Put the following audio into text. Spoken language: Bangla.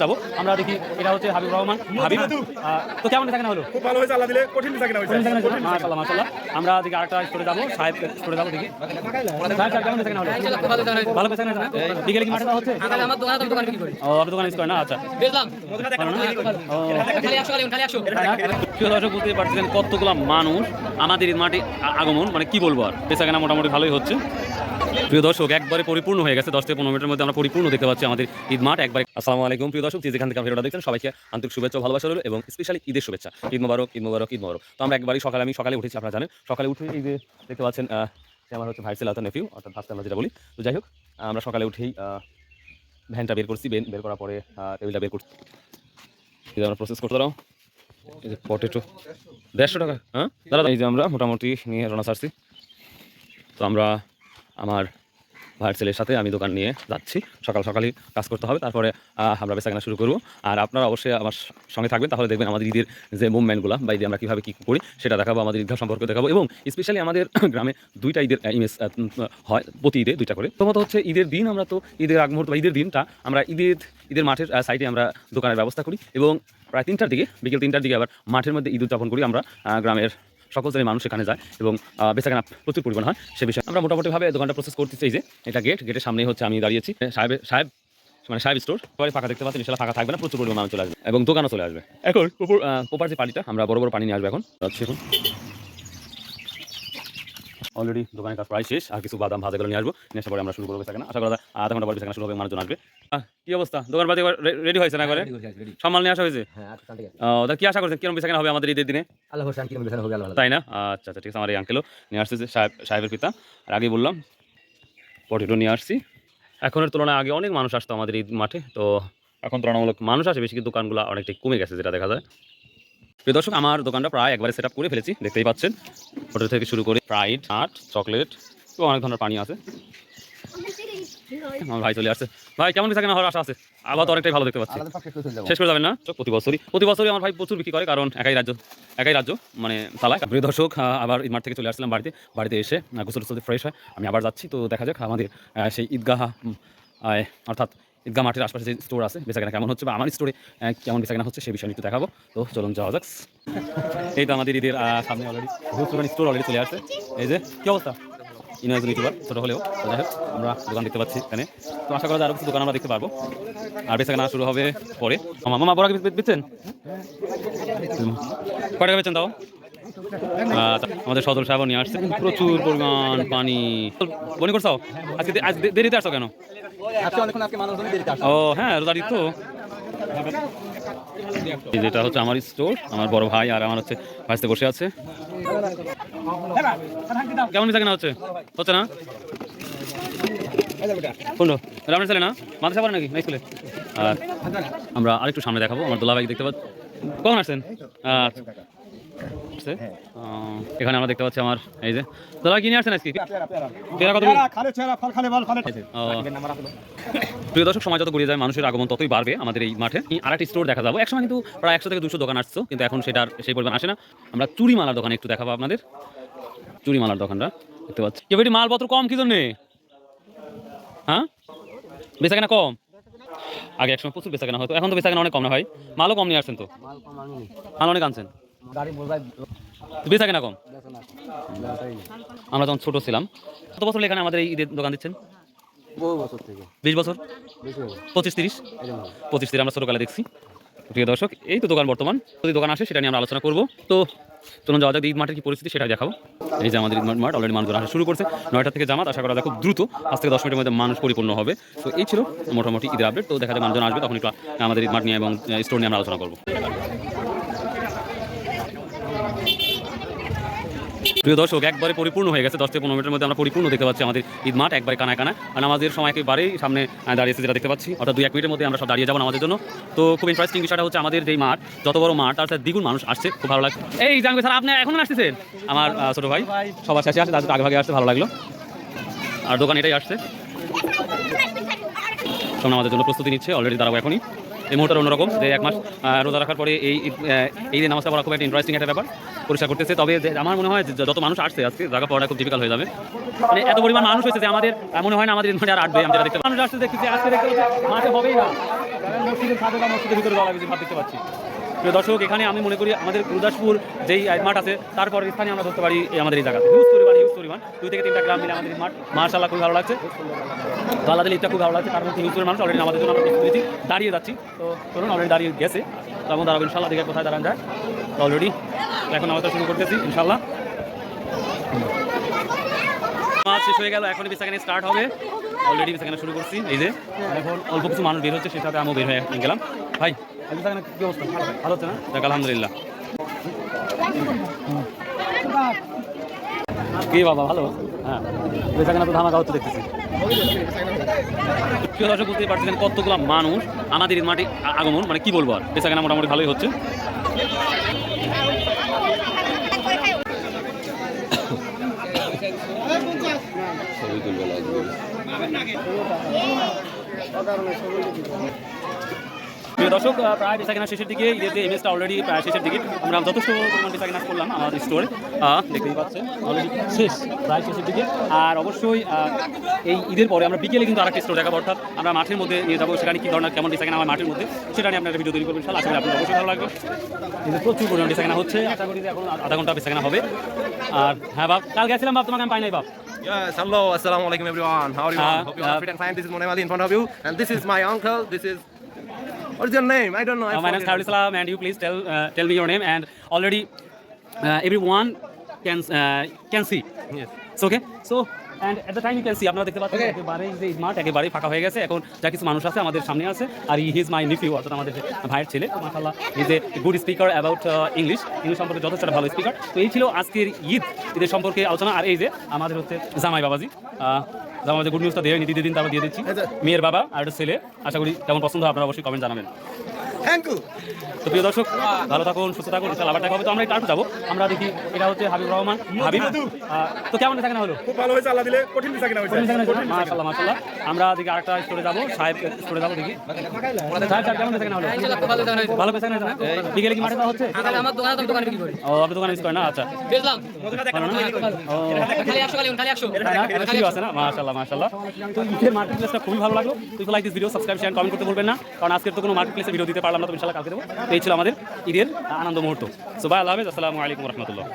যাবো আমরা দেখি। এটা হচ্ছে হাবিব রহমান। হাবিব তো কেমন থাকে না হলো? খুব ভালো হয়েছে, আল্লাহ দিলে কঠিন থাকে না হয়েছে। মাশাআল্লাহ মাশাআল্লাহ। আমরা দেখি আরেকটা স্টোরে যাবো, সাহেব স্টোরে যাবো দেখি। সাহেব কেমন থাকে না হলো? ভালো বেচা কেনা হয়েছে না? বিকেলে কি মাঠে যাওয়া হচ্ছে? আমার দোকানে বিক্রি করি। ও আপনার দোকানে ইউজ করে না? আচ্ছা বেচলাম। খালি 100 প্রিয় দর্শক, বুঝতে পারছেন কতগুলো মানুষ আমাদের এই মাঠে আগমন, মানে কি বলবো আর, বেচা কেনা মোটামুটি ভালোই হচ্ছে। প্রিয় দর্শক, একবারে পরিপূর্ণ হয়ে গেছে। 10 থেকে 15 মিনিটের মধ্যে আমরা পরিপূর্ণ দেখতে পাচ্ছি আমাদের ঈদ মাঠ একবারে। আসসালামু আলাইকুম প্রিয় দর্শক, যেখান থেকে ভিডিওটা দেখছেন সবাইকে আন্তরিক শুভেচ্ছা ভালোবাসা রইল এবং স্পেশালি ঈদের শুভেচ্ছা। ঈদ মোবারক, ঈদ মোবারক, ঈদ মোবারক। তো আমরা একবারই আমি সকালে উঠেছি, আপনারা জানেন। সকালে উঠে এই যে দেখতে পাচ্ছেন, আমার হচ্ছে ভাই সেলাতা নেফিউ, অর্থাৎ ভাস্তা আমরা যেটা বলি। তো যাই হোক, আমরা সকালে উঠেই ভ্যানটা বের করছি, বের করার পরে টেবিলটা বের করছি, আমরা প্রসেস করতে দাও। এই যে পটেটো 150 টাকা। হ্যাঁ দাদা, এই যে আমরা মোটামুটি নিয়ে রওনা ছাড়ছি। তো আমরা আমার ভাইয়ের ছেলের সাথে আমি দোকান নিয়ে যাচ্ছি। সকালই কাজ করতে হবে, তারপরে আমরা বেচাকেনা শুরু করবো। আর আপনারা অবশ্যই আমার সঙ্গে থাকবেন, তাহলে দেখবেন আমাদের ঈদের যে মুভমেন্টগুলো বা ঈদে আমরা কীভাবে কী করি সেটা দেখাবো, আমাদের ঈদগাহ সম্পর্কে দেখাবো। এবং স্পেশালি আমাদের গ্রামে 2টা ঈদের ইমেজ হয়, প্রতি ঈদে 2টা করে। প্রথমত হচ্ছে ঈদের দিন আমরা তো ঈদের আগ মুহূর্ত বা ঈদের দিনটা আমরা ঈদের মাঠের সাইডে আমরা দোকানের ব্যবস্থা করি এবং প্রায় 3টার দিকে, বিকেল 3টার দিকে আবার মাঠের মধ্যে ঈদ উদযাপন করি। আমরা গ্রামের সকল শ্রেণীর মানুষ এখানে যায় এবং বেচাকেনা প্রচুর পরিমাণ হয়। সে বিষয়ে আমরা মোটামুটিভাবে দোকানটা প্রসেস করতেছি। এই যে এটা গেটের সামনেই হচ্ছে আমি দাঁড়িয়েছি। সাহেব স্টোর পরে ফাঁকা দেখতে পাচ্ছি, ইনশাআল্লাহ ফাঁকা থাকবে না, প্রচুর পরিমাণ মানুষ চলে আসবে এবং দোকানও চলে আসবে। এখন পোপার যে পানিটা, আমরা বড় বড় পানি নিয়ে আসবো এখন। এখন অলরেডি দোকানের কাজ প্রায় শেষ, আর কিছু বাদাম ভাজাগুলো নিয়ে আসবো, নিয়ে আসার পরে আমরা শুরু করবো বেচাকেনা। আশা করা আধা ঘন্টা পর বেচাকেনা শুরু হবে, মানুষজন আসবে। কি অবস্থা, দোকান পাতি রেডি হয়েছে না? করে সব মাল নিয়ে আসা হয়েছে। কি আশা করছেন কিরকম বেচাকেনা হবে আমাদের ঈদের দিনে? তাই না? আচ্ছা ঠিক আছে। আমার এই আঙ্কেলও নিয়ে আসছে, সাহেবের পিতা। আর আগে বললাম পটেটো নিয়ে আসছি। এখনের তুলনায় আগে অনেক মানুষ আসতো আমাদের ঈদ মাঠে, তো এখন তুলনামূলক মানুষ আসে বেশি, কিন্তু দোকানগুলো অনেকটাই কমে গেছে যেটা দেখা যায়। প্রিয় দর্শক, আমার দোকানটা প্রায় একবারে সেট আপ করে ফেলেছি, দেখতেই পাচ্ছেন। পটেটো থেকে শুরু করে ফ্রাইড, নাট, চকলেট এবং অনেক ধরনের পানি আছে। আমার ভাই চলে আসছে। ভাই কেমন বেচাকেনা হওয়ার আশা আছে? আবার তো অনেকটাই ভালো দেখতে পাচ্ছি। শেষ করে যাবেন না? প্রতি বছরই আমার ভাই প্রচুর বিক্রি করে, কারণ একাই রাজ্য মানে চালায়। প্রিয় দর্শক, আবার ঈদ মাঠ থেকে চলে আসলাম বাড়িতে এসে গোসল ফ্রেশ হয় আমি আবার যাচ্ছি। তো দেখা যাক আমাদের সেই ঈদগাহ অর্থাৎ ঈদগাহ মাঠের আশপাশে যে স্টোর আছে বেচাকেনা কেমন হচ্ছে, বা আমার স্টোরে কেমন বেচাকেনা হচ্ছে সে বিষয়ে একটু দেখাবো। তো চলুন যাওয়া যাক। এই তো আমাদের ঈদের সামনে অলরেডি স্টোর অলরেডি চলে আসছে। এই যে কি অবস্থা, একজন ইউটিউবার ছোটো হলেও, যাই হোক আমরা দোকান দেখতে পাচ্ছি এখানে। তো আশা করা যায় আরও কিছু দোকান আমরা দেখতে পারবো, আর বেচাকেনা শুরু হবে পরে। মামা বড় বেচছেন? কয় টাকা বেচছেন তাও? আমাদের সদর সাহেব নিয়ে আসছে প্রচুর পরিমাণ পানি। মনে করছো আজ দেরিতে আসছো কেন? ও হ্যাঁ, রোজার ঈদ তো। যেটা হচ্ছে আমার স্টোর, আমার বড় ভাই আর আমার হচ্ছে ভাইতে বসে আছে। কেমন বেচাকেনা হচ্ছে না? কোন আপনার ছেলে না মাদ্রাসা পড়ে নাকি না স্কুলে? আর আমরা আরেকটু সামনে দেখাবো, আমার দোলা ভাই দেখতে পাচ্ছি। কখন আসছেন? আচ্ছা, এখানে আমরা দেখতে পাচ্ছি আমার এই যে দোলা কিনে আসছেন আজকে। প্রিয় দর্শক, সময় যত গড়িয়ে যায় মানুষের আগমন ততই বাড়বে আমাদের এই মাঠে। আরেকটি স্টোর দেখা যাবো। একসময় কিন্তু প্রায় 100 থেকে 200 দোকান আসতো, কিন্তু এখন সেটার সেই পরিমাণ আসে না। আমরা চুরিমালার দোকানে একটু দেখাবো আপনাদের। চুরিমালার দোকানটা দেখতে পাচ্ছি। কেউ এটি মালপত্র কম কি জন্যে? হ্যাঁ, বেচাকেনা কম? আগে একসময় প্রচুর বেচাকেনা হতো, এখন তো বেচাকেনা অনেক কম না ভাই? মালও কম নিয়ে আসছেন তো? মাল অনেক আনছেন, বেচাকেনা কম। আমরা যখন ছোট ছিলাম, কত বছর এখানে আমাদের এই ঈদের দোকান দিচ্ছেন? 20 বছর, 25-30 আমরা ছোটকালে দেখছি। প্রিয় দর্শক, এই তো দোকান বর্তমান, যদি দোকান আসে সেটা নিয়ে আমরা আলোচনা করবো। তো চলুন যাওয়া যাক ঈদ মাঠের কি পরিস্থিতি সেটাই দেখাবো। এই যে আমাদের ঈদ মাঠ অলরেডি মানুষজন আসা শুরু করছে। 9টা থেকে জামাত, আশা করা যায় খুব দ্রুত 5 থেকে 10 মিনিটের মধ্যে মানুষ পরিপূর্ণ হবে। তো এই ছিল মোটামুটি ঈদের আপডেট। তো দেখা যায় মানুষজন আসবে, তখন একটু আমাদের ঈদ মাঠ নিয়ে এবং স্টোর নিয়ে আমরা আলোচনা করবো। প্রিয় দর্শক, একবারে পরিপূর্ণ হয়ে গেছে। 10 থেকে 15 মিনিটের মধ্যে আমরা পরিপূর্ণ দেখতে পাচ্ছি আমাদের ঈদ মাঠ একবারে কানায়। আর আমাদের সময় একেবারেই সামনে দাঁড়িয়েছে, যেটা দেখতে পাচ্ছি, অর্থাৎ 2-1 মিনিটের মধ্যে আমরা সব দাঁড়িয়ে যাবো আমাদের জন্য। তো খুব ইন্টারেস্টিং বিষয়টা হচ্ছে আমাদের যেই মাঠ, যত বড় মাঠ তার সাথে দ্বিগুণ মানুষ আসছে, খুব ভালো লাগছে। এই জানবে স্যার, আপনি এখন আসতেছেন? আমার ছোট ভাই সবার শেষে আসে, তাদের আগে ভাগে আসতে ভালো লাগলো। আর দোকান এটাই আসছে, সামনে আমাদের জন্য প্রস্তুতি নিচ্ছে, অলরেডি দাঁড়াবো এখনই। এই মুহূর্তে অন্যরকম যে এক মাস রোজা রাখার পরে এই যে নামাজটা পড়া খুব একটা ইন্টারেস্টিং একটা ব্যাপার পরিষ্কার করতেছে। তবে আমার মনে হয় যে যত মানুষ আসছে আজকে জায়গা পড়াটা খুব ডিফিকাল্ট হয়ে যাবে। মানে এত পরিমাণ মানুষ হয়েছে যে আমাদের মনে হয় না আমাদের মানে আর আটবে। আমি যেটা দেখতে মানুষ আসছে দেখতেছি আজকে দেখতে মাঠে হবেই না, মসজিদের ছাদে বা মসজিদের ভিতরে যাওয়া লাগে ভাব দেখতে পাচ্ছি। প্রিয় দর্শক, এখানে আমি মনে করি আমাদের গুরুদাসপুর যেই মাঠ আছে তারপর স্থানে আমরা ধরতে পারি আমাদের এই জায়গা হিউজ পরিমাণ 2 থেকে 3টা গ্রাম মিলে আমাদের মাঠ। মাশাআল্লাহ খুব ভালো লাগছে, তো আল্লাহ দিলে খুব ভালো লাগছে। তার মধ্যে হিউজ মানুষ অলরেডি আমাদের জন্য আমরা পেয়েছি, দাঁড়িয়ে যাচ্ছি। তো চলুন, অলরেডি দাঁড়িয়ে গেছে, তখন দাঁড়াবো ইনশাল্লাহ, দেখে কোথায় দাঁড়ান যায়। তো অলরেডি এখন আমাদের শুরু করতেছি ইনশাল্লাহ। মাছ শেষ হয়ে গেল, এখন বেচাকেনা স্টার্ট হবে। অলরেডি বেচাকেনা শুরু করছি। এই যে এখন অল্প কিছু মানুষ বের হচ্ছে, সেই সাথে আমিও বের হয়ে গেলাম। ভাই বেচাকেনা কি অবস্থা? ভালো হচ্ছে না? দেখ আলহামদুলিল্লাহ। কি বাবা ভালো? হ্যাঁ, বেচাকেনা তো ধামাকা হচ্ছে দেখতেছি। প্রিয় দর্শক, বুঝতেই পারছেন কতগুলো মানুষ আমাদের এই মাঠে আগমন, মানে কি বলবো আর, বেচাকেনা মোটামুটি ভালোই হচ্ছে। প্রিয় দর্শক, প্রায় বেচাকেনা শেষের দিকে, ঈদের যে ইমেজটা অলরেডি প্রায় শেষের দিকে। আমরা যথেষ্ট পরিমাণ বেচাকেনা করলাম আমাদের স্টোরে, দেখতেই পাচ্ছেন অলরেডি শেষ, প্রায় শেষের দিকে। আর অবশ্যই এই ঈদের পরে আমরা বিকেলে কিন্তু আরেকটি স্টোর দেখাবো, অর্থাৎ আমরা মাঠের মধ্যে নিয়ে যাবো, সেখানে কী ধরনের কেমন বেচাকেনা আমার মাঠের মধ্যে, সেটা নিয়ে আপনারা ভিডিও তৈরি করবেন। আশা করি আপনার অবশ্যই ভালো লাগবে। কিন্তু প্রচুর পরিমাণ বেচাকেনা হচ্ছে, আশা করি যে এখন আধা ঘন্টা বেচাকেনা হবে। আর হ্যাঁ বাপ, কাল গেছিলাম বাপ, তোমাকে আমি পাই নাই বাপ। Yes, hello, assalamu alaikum everyone. How are you? Hope you are fit and fine. This is Monem Ali in front of you, and this is my uncle. This is, what's your name? I don't know. My name is Khairul Islam, and you please tell me your name. And already everyone can see. Yes. It's okay. So and at the time you can see, আপনারা দেখতে পাচ্ছেন একেবারেই যে স্মার্ট, একেবারেই ফাঁকা হয়ে গেছে। এখন যা কিছু মানুষ আছে আমাদের সামনে আছে, আর হি ইজ মাই নিফিউ, অর্থাৎ আমাদের ভাইয়ের ছেলে। মাশাআল্লাহ, is a good speaker about English সম্পর্কে যথেষ্ট ভালো স্পিকার। তো এই ছিল আজকের ঈদের সম্পর্কে আলোচনা। আর এই যে আমাদের হচ্ছে জামাই বাবাজি, জামাই গুড নিউজটা দিয়ে দ্বিতীয় দিন তারপর দিয়ে দিচ্ছি। মেয়ের বাবা আর একটা ছেলে, আশা করি কেমন পছন্দ হয় আপনারা অবশ্যই কমেন্ট জানাবেন। Thank you. তো প্রিয় দর্শক, ভালো থাকুন, সুস্থ থাকুন, ইনশাআল্লাহ আবার দেখা হবে। তো আমরা একটু যাবো, আমরা দেখি এটা হচ্ছে হাবিব রহমান হাবিব। তো কেমন বেচাকেনা হলো? খুব ভালো হয়েছে, আল্লাহ দিলে কঠিন বেচাকেনা হয়েছে। মাশাআল্লাহ মাশাআল্লাহ। আমরা দেখি আরেকটা স্টোরে যাবো, সাহেব স্টোরে যাবো, দেখি সাহেব স্যার কেমন বেচাকেনা হলো? ভালো বেচাকেনা হয়েছে না? বিকেলে কি মাঠে যাওয়া হচ্ছে? আমার দোকানে তো দোকানে বিক্রি করি। ও, আপনি দোকানে বিক্রি করেন না? আচ্ছা, বেচলাম খালি 100 আছে না? মাশাআল্লাহ মাশাআল্লাহ। তো ঈদের মার্কেট প্লেসটা খুবই ভালো লাগলো। তো like this video, subscribe, share, comment করতে ভুলবেন না, কারণ আজকের তো কোনো মার্কেট প্লেসে ভিডিও দিতে পারলাম না, তো ইনশাআল্লাহ কালকে দেবো। তো এই ছিল আমাদের ঈদের আনন্দ মুহূর্ত। সো বাই, আল্লাহ হাফেজ, আসসালামু আলাইকুম রহমতুল্লাহ।